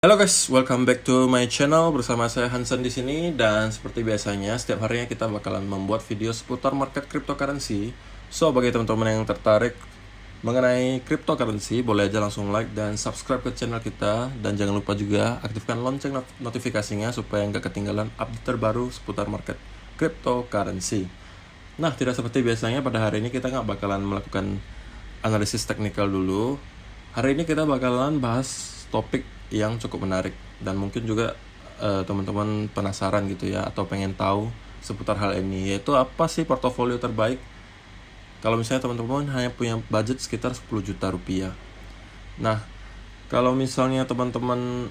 Halo guys, welcome back to my channel. Bersama saya Hansen di sini, dan seperti biasanya setiap harinya kita bakalan membuat video seputar market cryptocurrency. So bagi teman-teman yang tertarik mengenai cryptocurrency, boleh aja langsung like dan subscribe ke channel kita, dan jangan lupa juga aktifkan lonceng notifikasinya supaya nggak ketinggalan update terbaru seputar market cryptocurrency. Nah, tidak seperti biasanya pada hari ini kita nggak bakalan melakukan analisis teknikal dulu. Hari ini kita bakalan bahas topik yang cukup menarik, dan mungkin juga teman-teman penasaran gitu ya, atau pengen tahu seputar hal ini, yaitu apa sih portofolio terbaik kalau misalnya teman-teman hanya punya budget sekitar 10 juta rupiah. Nah, kalau misalnya teman-teman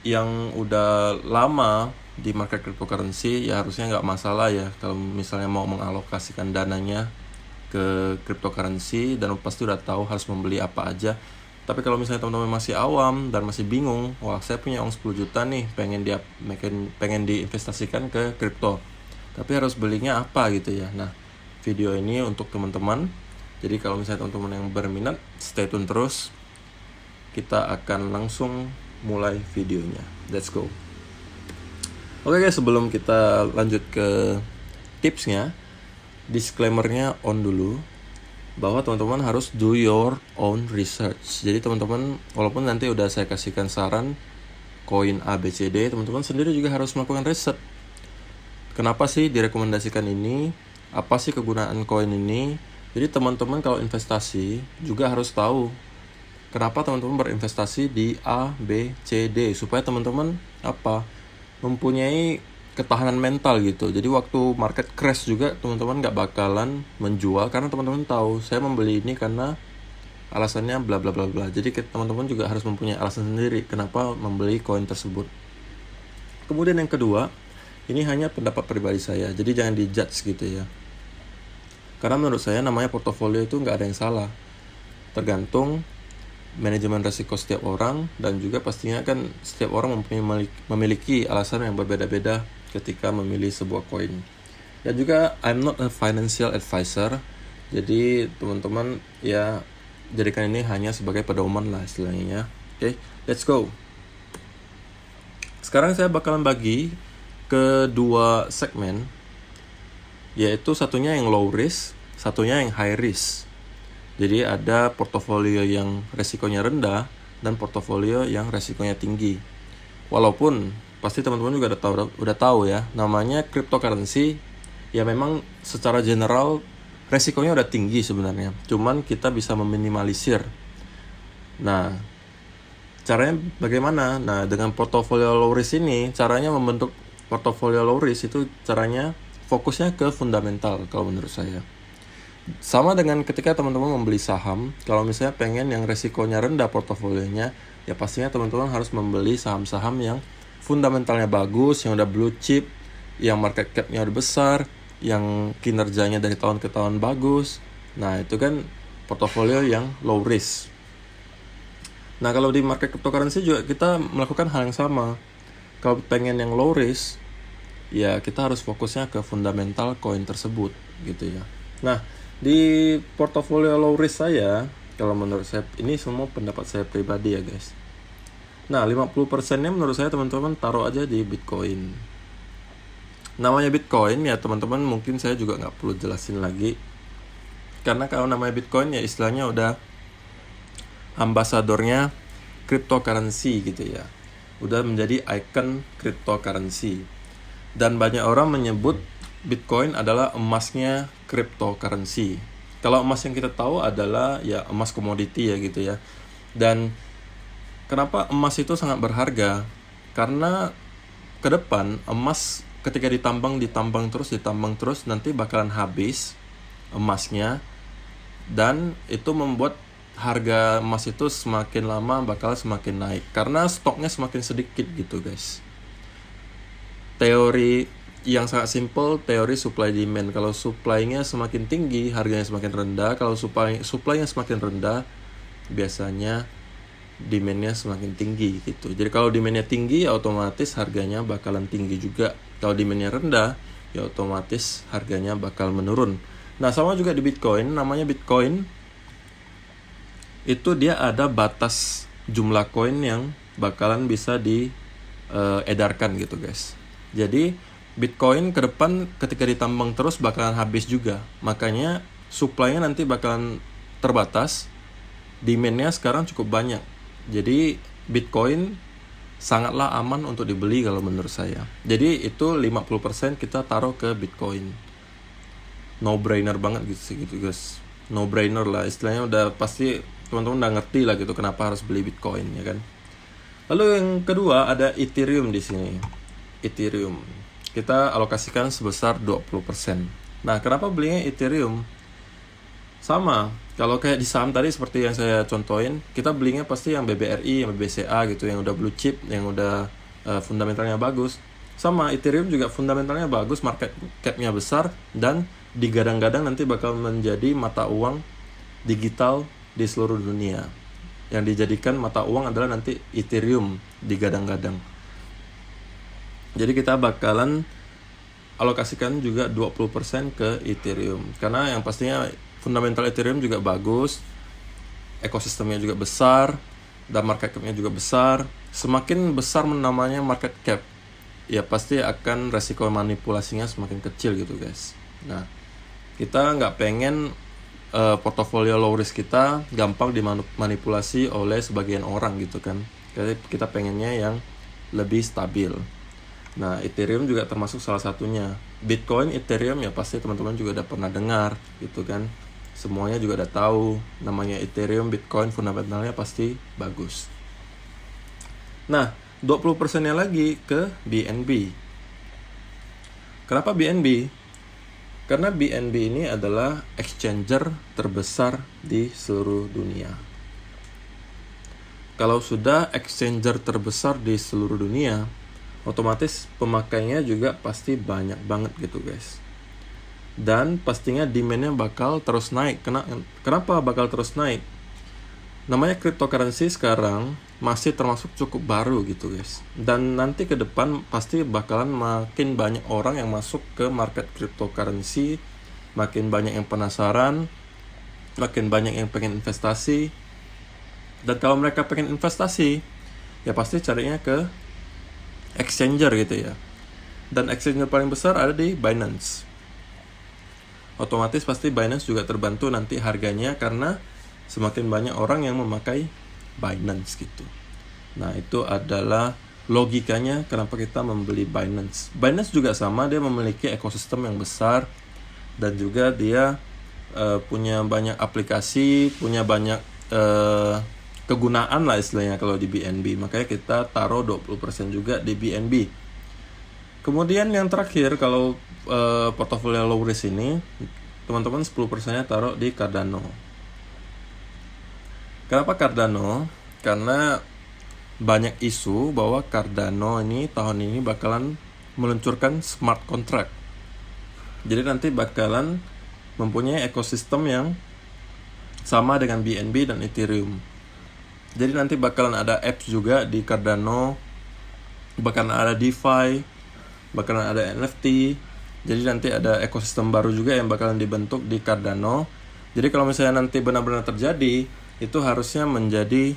yang udah lama di market cryptocurrency, ya harusnya nggak masalah ya kalau misalnya mau mengalokasikan dananya ke cryptocurrency, dan pasti udah tahu harus membeli apa aja. Tapi kalau misalnya teman-teman masih awam dan masih bingung, wah saya punya uang 10 juta nih, pengen diinvestasikan ke kripto, tapi harus belinya apa gitu ya. Nah, video ini untuk teman-teman. Jadi kalau misalnya teman-teman yang berminat, stay tune terus. Kita akan langsung mulai videonya. Let's go. Oke guys, sebelum kita lanjut ke tipsnya, disclaimer-nya on dulu, bahwa teman-teman harus do your own research. Jadi teman-teman, walaupun nanti udah saya kasihkan saran koin ABCD, teman-teman sendiri juga harus melakukan riset. Kenapa sih direkomendasikan ini? Apa sih kegunaan koin ini? Jadi teman-teman kalau investasi juga harus tahu kenapa teman-teman berinvestasi di A, B, C, D, supaya teman-teman mempunyai ketahanan mental gitu. Jadi waktu market crash juga teman-teman nggak bakalan menjual, karena teman-teman tahu saya membeli ini karena alasannya bla bla bla bla. Jadi teman-teman juga harus mempunyai alasan sendiri kenapa membeli koin tersebut. Kemudian yang kedua, ini hanya pendapat pribadi saya, jadi jangan dijudge gitu ya. Karena menurut saya namanya portofolio itu nggak ada yang salah, tergantung manajemen risiko setiap orang, dan juga pastinya kan setiap orang memiliki alasan yang berbeda-beda ketika memilih sebuah koin. Dan juga I'm not a financial advisor, jadi teman-teman ya jadikan ini hanya sebagai pedoman lah istilahnya. Oke, let's go. Sekarang saya bakalan bagi ke dua segmen, yaitu satunya yang low risk, satunya yang high risk. Jadi ada portofolio yang resikonya rendah dan portofolio yang resikonya tinggi. Walaupun pasti teman-teman juga udah tahu ya, namanya cryptocurrency ya memang secara general resikonya udah tinggi sebenarnya. Cuman kita bisa meminimalisir. Nah, caranya bagaimana? Nah, dengan portofolio low risk ini, caranya membentuk portofolio low risk itu caranya fokusnya ke fundamental kalau menurut saya. Sama dengan ketika teman-teman membeli saham, kalau misalnya pengen yang resikonya rendah portofolionya, ya pastinya teman-teman harus membeli saham-saham yang fundamentalnya bagus, yang udah blue chip, yang market cap-nya udah besar, yang kinerjanya dari tahun ke tahun bagus. Nah, itu kan portofolio yang low risk. Nah, kalau di market cryptocurrency juga kita melakukan hal yang sama. Kalau pengen yang low risk, ya kita harus fokusnya ke fundamental koin tersebut gitu ya. Nah, di portofolio low risk saya, kalau menurut saya, ini semua pendapat saya pribadi ya guys. Nah, 50%-nya menurut saya teman-teman taruh aja di Bitcoin. Namanya Bitcoin ya teman-teman, mungkin saya juga nggak perlu jelasin lagi. Karena kalau namanya Bitcoin ya istilahnya udah ambasadornya cryptocurrency gitu ya. Udah menjadi icon cryptocurrency. Dan banyak orang menyebut Bitcoin adalah emasnya cryptocurrency. Kalau emas yang kita tahu adalah ya emas komoditi ya gitu ya. Dan kenapa emas itu sangat berharga? Karena ke depan emas ketika ditambang terus nanti bakalan habis emasnya, dan itu membuat harga emas itu semakin lama bakal semakin naik karena stoknya semakin sedikit gitu guys. Teori yang sangat simple, teori supply demand. Kalau supply-nya semakin tinggi, harganya semakin rendah. Kalau supply-nya semakin rendah, biasanya demand-nya semakin tinggi gitu. Jadi kalau demand-nya tinggi, ya otomatis harganya bakalan tinggi juga. Kalau demand-nya rendah, ya otomatis harganya bakal menurun. Nah, sama juga di Bitcoin, namanya Bitcoin itu dia ada batas jumlah koin yang bakalan bisa diedarkan gitu guys. Jadi Bitcoin ke depan ketika ditambang terus bakalan habis juga. Makanya supply-nya nanti bakalan terbatas, demand-nya sekarang cukup banyak. Jadi Bitcoin sangatlah aman untuk dibeli kalau menurut saya. Jadi itu 50% kita taruh ke Bitcoin. No brainer banget gitu guys. No brainer lah, istilahnya udah pasti teman-teman udah ngerti lah gitu kenapa harus beli Bitcoin ya kan. Lalu yang kedua ada Ethereum di sini. Ethereum kita alokasikan sebesar 20%. Nah, kenapa belinya Ethereum? Sama, kalau kayak di saham tadi seperti yang saya contohin, kita belinya pasti yang BBRI, yang BBCA gitu, yang udah blue chip, yang udah fundamentalnya bagus. Sama, Ethereum juga fundamentalnya bagus, market cap-nya besar, dan digadang-gadang nanti bakal menjadi mata uang digital di seluruh dunia. Yang dijadikan mata uang adalah nanti Ethereum digadang-gadang. Jadi kita bakalan alokasikan juga 20% ke Ethereum. Karena yang pastinya fundamental Ethereum juga bagus, ekosistemnya juga besar, dan market cap-nya juga besar. Semakin besar namanya market cap, ya pasti akan resiko manipulasinya semakin kecil gitu guys. Nah, kita nggak pengen portofolio low risk kita gampang dimanipulasi oleh sebagian orang gitu kan. Jadi kita pengennya yang lebih stabil. Nah, Ethereum juga termasuk salah satunya. Bitcoin, Ethereum ya pasti teman-teman juga udah pernah dengar gitu kan. Semuanya juga udah tahu namanya Ethereum, Bitcoin, fundamentalnya pasti bagus. Nah, 20%-nya lagi ke BNB. Kenapa BNB? Karena BNB ini adalah exchanger terbesar di seluruh dunia. Kalau sudah exchanger terbesar di seluruh dunia, otomatis pemakainya juga pasti banyak banget gitu guys. Dan pastinya demand-nya bakal terus naik. Kenapa bakal terus naik? Namanya cryptocurrency sekarang masih termasuk cukup baru gitu guys. Dan nanti ke depan pasti bakalan makin banyak orang yang masuk ke market cryptocurrency, makin banyak yang penasaran, makin banyak yang pengen investasi. Dan kalau mereka pengen investasi, ya pasti carinya ke exchanger gitu ya. Dan exchanger paling besar ada di Binance. Otomatis pasti Binance juga terbantu nanti harganya karena semakin banyak orang yang memakai Binance gitu. Nah, itu adalah logikanya kenapa kita membeli Binance. Binance juga sama, dia memiliki ekosistem yang besar dan juga dia punya banyak aplikasi, punya banyak kegunaan lah istilahnya kalau di BNB. Makanya kita taruh 20% juga di BNB. Kemudian yang terakhir kalau portofolio low risk ini, teman-teman 10%-nya taruh di Cardano. Kenapa Cardano? Karena banyak isu bahwa Cardano ini tahun ini bakalan meluncurkan smart contract. Jadi nanti bakalan mempunyai ekosistem yang sama dengan BNB dan Ethereum. Jadi nanti bakalan ada apps juga di Cardano, bakalan ada DeFi, bakalan ada NFT. Jadi nanti ada ekosistem baru juga yang bakalan dibentuk di Cardano. Jadi kalau misalnya nanti benar-benar terjadi, itu harusnya menjadi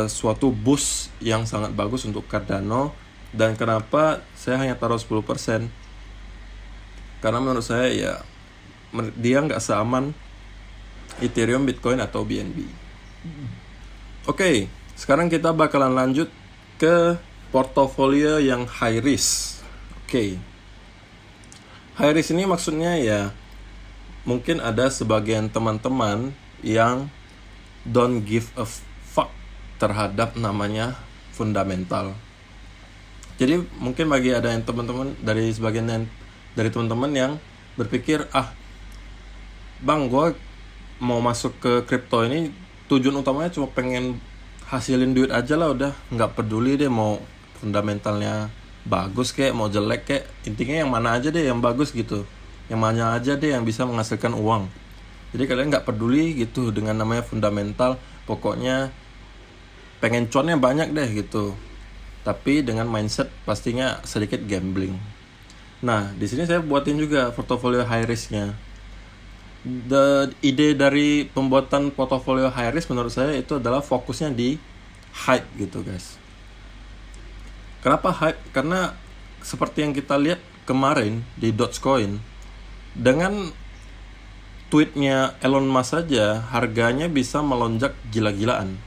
suatu boost yang sangat bagus untuk Cardano. Dan kenapa saya hanya taruh 10%? Karena menurut saya ya dia nggak seaman Ethereum, Bitcoin, atau BNB. Oke, sekarang kita bakalan lanjut ke portofolio yang high risk. Oke. High risk ini maksudnya ya mungkin ada sebagian teman-teman yang don't give a fuck terhadap namanya fundamental. Jadi mungkin bagi ada yang teman-teman dari sebagian dari teman-teman yang berpikir, bang, gue mau masuk ke kripto ini tujuan utamanya cuma pengen hasilin duit aja lah, udah nggak peduli deh mau fundamentalnya bagus kayak mau jelek kayak, intinya yang mana aja deh yang bagus gitu, yang mana aja deh yang bisa menghasilkan uang. Jadi kalian nggak peduli gitu dengan namanya fundamental, pokoknya pengen cuannya banyak deh gitu. Tapi dengan mindset pastinya sedikit gambling. Nah, di sini saya buatin juga portofolio high risk-nya. Ide dari pembuatan portofolio high risk menurut saya itu adalah fokusnya di hype gitu guys. Kenapa hype? Karena seperti yang kita lihat kemarin di Dogecoin, dengan tweetnya Elon Musk saja harganya bisa melonjak gila-gilaan.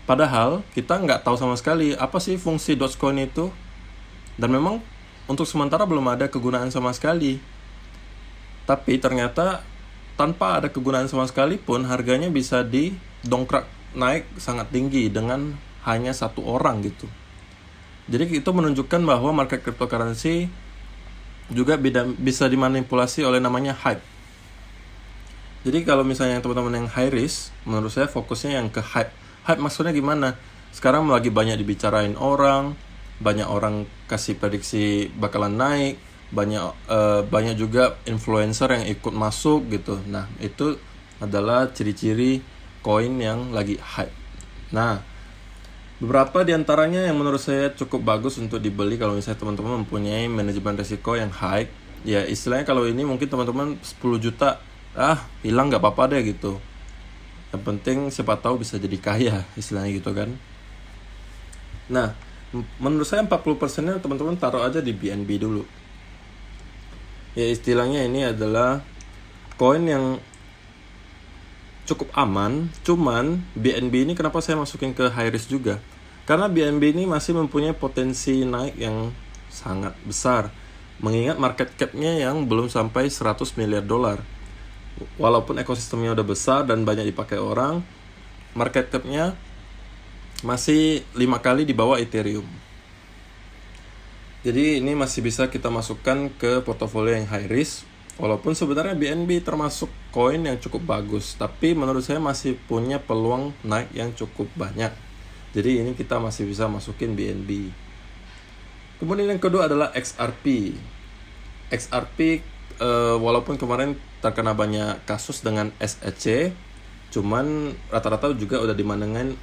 Padahal kita nggak tahu sama sekali apa sih fungsi Dogecoin itu, dan memang untuk sementara belum ada kegunaan sama sekali. Tapi ternyata tanpa ada kegunaan sama sekali pun harganya bisa didongkrak naik sangat tinggi dengan hanya satu orang gitu. Jadi itu menunjukkan bahwa market cryptocurrency juga bisa dimanipulasi oleh namanya hype. Jadi kalau misalnya teman-teman yang high risk, menurut saya fokusnya yang ke hype. Hype maksudnya gimana? Sekarang lagi banyak dibicarain orang, banyak orang kasih prediksi bakalan naik, banyak juga influencer yang ikut masuk gitu. Nah, itu adalah ciri-ciri koin yang lagi hype. Nah, beberapa diantaranya yang menurut saya cukup bagus untuk dibeli kalau misalnya teman-teman mempunyai manajemen risiko yang high. Ya istilahnya kalau ini mungkin teman-teman 10 juta, hilang gak apa-apa deh gitu. Yang penting siapa tahu bisa jadi kaya, istilahnya gitu kan. Nah, menurut saya 40%-nya teman-teman taruh aja di BNB dulu. Ya istilahnya ini adalah koin yang cukup aman. Cuman BNB ini kenapa saya masukin ke high risk juga? Karena BNB ini masih mempunyai potensi naik yang sangat besar, mengingat market cap-nya yang belum sampai 100 miliar dolar. Walaupun ekosistemnya udah besar dan banyak dipakai orang, market cap-nya masih 5 kali di bawah Ethereum. Jadi ini masih bisa kita masukkan ke portofolio yang high risk. Walaupun sebenarnya BNB termasuk koin yang cukup bagus, tapi menurut saya masih punya peluang naik yang cukup banyak. Jadi ini kita masih bisa masukin BNB. Kemudian yang kedua adalah XRP. XRP walaupun kemarin terkena banyak kasus dengan SEC, cuman rata-rata juga udah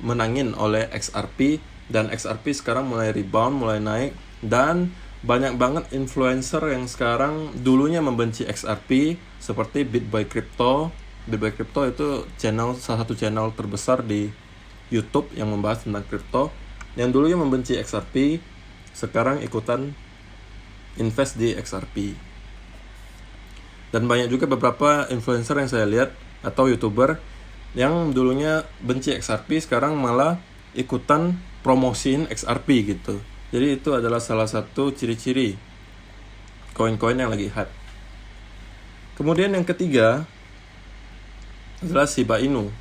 menangin oleh XRP, dan XRP sekarang mulai rebound, mulai naik, dan banyak banget influencer yang sekarang dulunya membenci XRP seperti BitBuy Crypto. BitBuy Crypto itu salah satu channel terbesar di YouTube yang membahas tentang kripto, yang dulunya membenci XRP sekarang ikutan invest di XRP. Dan banyak juga beberapa influencer yang saya lihat atau YouTuber yang dulunya benci XRP sekarang malah ikutan promosiin XRP gitu. Jadi itu adalah salah satu ciri-ciri koin-koin yang lagi hype. Kemudian yang ketiga adalah Shiba Inu.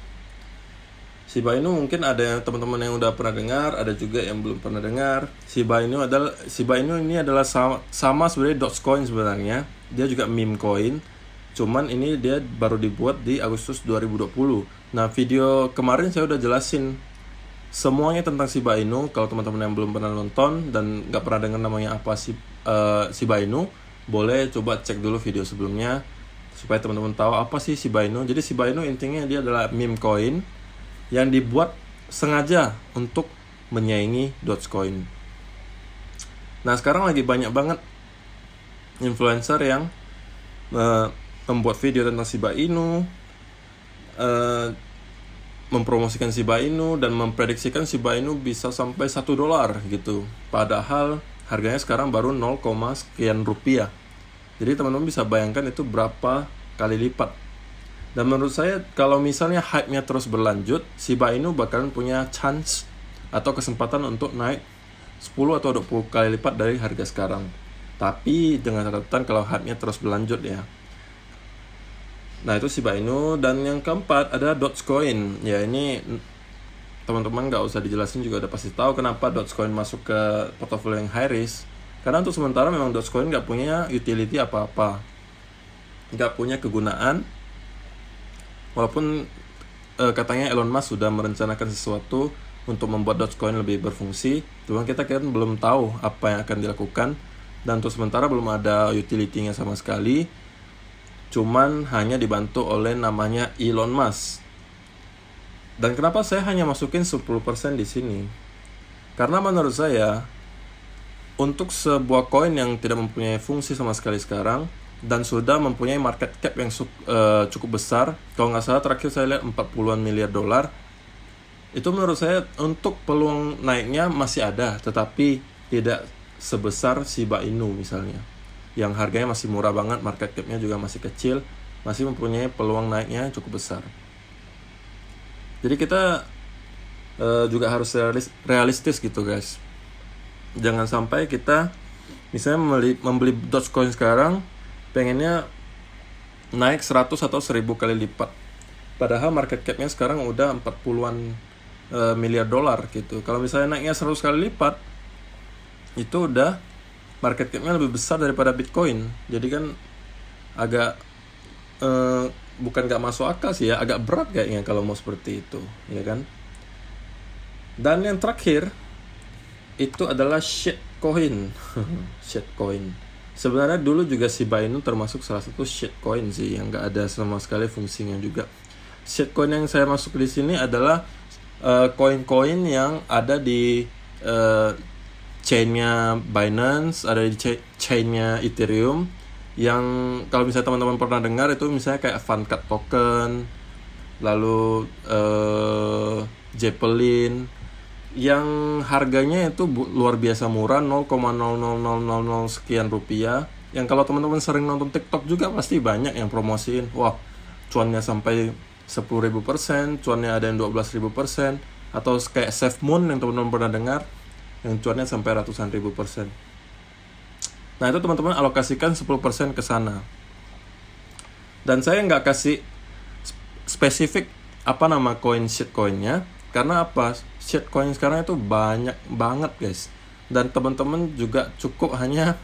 Shiba Inu mungkin ada yang teman-teman yang udah pernah dengar, ada juga yang belum pernah dengar. Shiba Inu ini adalah sama sebenarnya Dogecoin sebenarnya. Dia juga meme coin. Cuman ini dia baru dibuat di Agustus 2020. Nah, video kemarin saya udah jelasin semuanya tentang Shiba Inu. Kalau teman-teman yang belum pernah nonton dan nggak pernah dengar namanya apa Shiba Inu, boleh coba cek dulu video sebelumnya supaya teman-teman tahu apa sih Shiba Inu. Jadi Shiba Inu intinya dia adalah meme coin yang dibuat sengaja untuk menyaingi Dogecoin. Nah, sekarang lagi banyak banget influencer yang membuat video tentang Shiba Inu, mempromosikan Shiba Inu dan memprediksikan Shiba Inu bisa sampai $1 gitu. Padahal harganya sekarang baru 0, sekian rupiah. Jadi teman-teman bisa bayangkan itu berapa kali lipat. Dan menurut saya kalau misalnya hype-nya terus berlanjut, Shiba Inu bakalan punya chance atau kesempatan untuk naik 10 atau 20 kali lipat dari harga sekarang. Tapi dengan catatan kalau hype-nya terus berlanjut ya. Nah, itu Shiba Inu. Dan yang keempat ada Dogecoin. Ya, ini teman-teman nggak usah dijelasin juga udah pasti tahu kenapa Dogecoin masuk ke portofolio yang high risk. Karena untuk sementara memang Dogecoin nggak punya utility apa-apa, nggak punya kegunaan. Walaupun katanya Elon Musk sudah merencanakan sesuatu untuk membuat Dogecoin lebih berfungsi, cuman kita kan belum tahu apa yang akan dilakukan. Dan untuk sementara belum ada utility-nya sama sekali, cuman hanya dibantu oleh namanya Elon Musk. Dan kenapa saya hanya masukin 10% di sini? Karena menurut saya untuk sebuah koin yang tidak mempunyai fungsi sama sekali sekarang dan sudah mempunyai market cap yang cukup besar, kalau nggak salah terakhir saya lihat 40-an miliar dolar, itu menurut saya untuk peluang naiknya masih ada, tetapi tidak sebesar Shiba Inu misalnya, yang harganya masih murah banget, market cap-nya juga masih kecil, masih mempunyai peluang naiknya cukup besar. Jadi kita juga harus realistis gitu guys. Jangan sampai kita misalnya membeli Dogecoin sekarang pengennya naik 100 atau 1000 kali lipat, padahal market cap-nya sekarang udah 40-an miliar dolar gitu. Kalau misalnya naiknya 100 kali lipat, itu udah market cap-nya lebih besar daripada Bitcoin. Jadi kan agak bukan gak masuk akal sih ya, agak berat kayaknya kalau mau seperti itu, ya kan. Dan yang terakhir itu adalah shitcoin. Shitcoin sebenarnya dulu juga Shiba Inu termasuk salah satu shitcoin sih, yang gak ada sama sekali fungsinya juga. Shitcoin yang saya masuk di sini adalah koin-koin yang ada di chainnya Binance, ada di chainnya Ethereum, yang kalau misalnya teman-teman pernah dengar itu misalnya kayak Funcat token, lalu Zeppelin, yang harganya itu luar biasa murah, 0,00000 sekian rupiah. Yang kalau teman-teman sering nonton TikTok juga pasti banyak yang promosiin, wah cuannya sampai 10.000%, cuannya ada yang 12.000%, atau kayak SafeMoon yang teman-teman pernah dengar, yang cuannya sampai ratusan ribu persen. Nah itu teman-teman alokasikan 10% ke sana. Dan saya nggak kasih spesifik apa nama koin shitcoinnya, karena apa? Shitcoin sekarang itu banyak banget guys. Dan teman-teman juga cukup hanya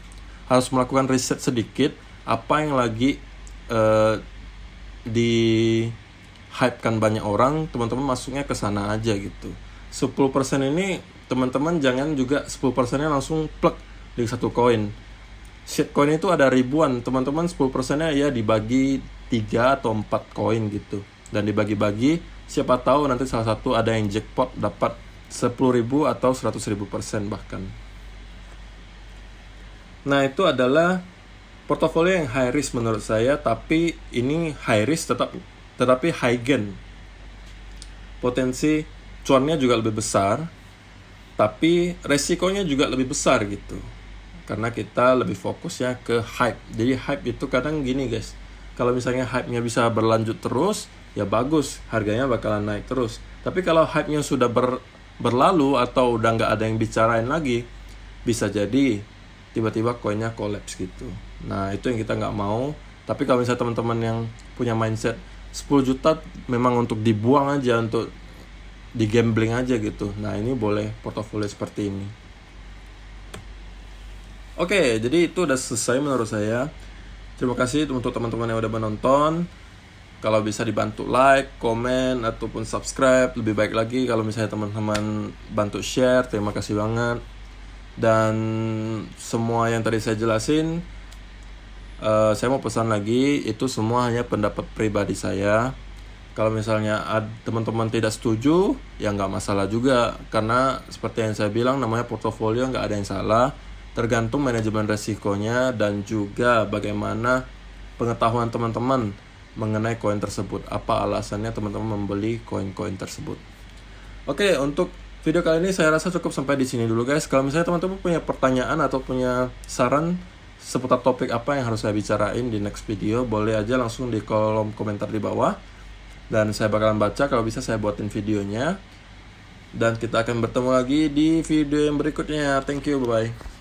harus melakukan riset sedikit apa yang lagi di hypekan banyak orang, teman-teman masuknya ke sana aja gitu. 10% ini teman-teman jangan juga 10%-nya langsung plug di satu koin. Shitcoin itu ada ribuan, teman-teman 10%-nya ya dibagi 3 atau 4 koin gitu. Dan dibagi-bagi, siapa tahu nanti salah satu ada yang jackpot dapat 10.000 atau 100.000% bahkan. Nah itu adalah portofolio yang high risk menurut saya, tapi ini high risk tetapi high gain. Potensi cuannya juga lebih besar, tapi resikonya juga lebih besar gitu. Karena kita lebih fokus ya ke hype. Jadi hype itu kadang gini guys, kalau misalnya hype-nya bisa berlanjut terus, ya bagus, harganya bakalan naik terus. Tapi kalau hype-nya sudah berlalu atau udah nggak ada yang bicarain lagi, bisa jadi tiba-tiba koinnya collapse gitu. Nah itu yang kita nggak mau. Tapi kalau misalnya teman-teman yang punya mindset 10 juta memang untuk dibuang aja, untuk digambling aja gitu, nah ini boleh portofolio seperti ini. Oke, jadi itu udah selesai menurut saya. Terima kasih untuk teman-teman yang udah menonton. Kalau bisa dibantu like, komen, ataupun subscribe, lebih baik lagi kalau misalnya teman-teman bantu share, terima kasih banget. Dan semua yang tadi saya jelasin, saya mau pesan lagi, itu semua hanya pendapat pribadi saya. Kalau misalnya teman-teman tidak setuju, ya nggak masalah juga. Karena seperti yang saya bilang, namanya portofolio, nggak ada yang salah. Tergantung manajemen resikonya dan juga bagaimana pengetahuan teman-teman mengenai koin tersebut. Apa alasannya teman-teman membeli koin-koin tersebut. Oke, untuk video kali ini saya rasa cukup sampai di sini dulu guys. Kalau misalnya teman-teman punya pertanyaan atau punya saran seputar topik apa yang harus saya bicarain di next video, boleh aja langsung di kolom komentar di bawah. Dan saya bakalan baca, kalau bisa saya buatin videonya. Dan kita akan bertemu lagi di video yang berikutnya. Thank you, bye-bye.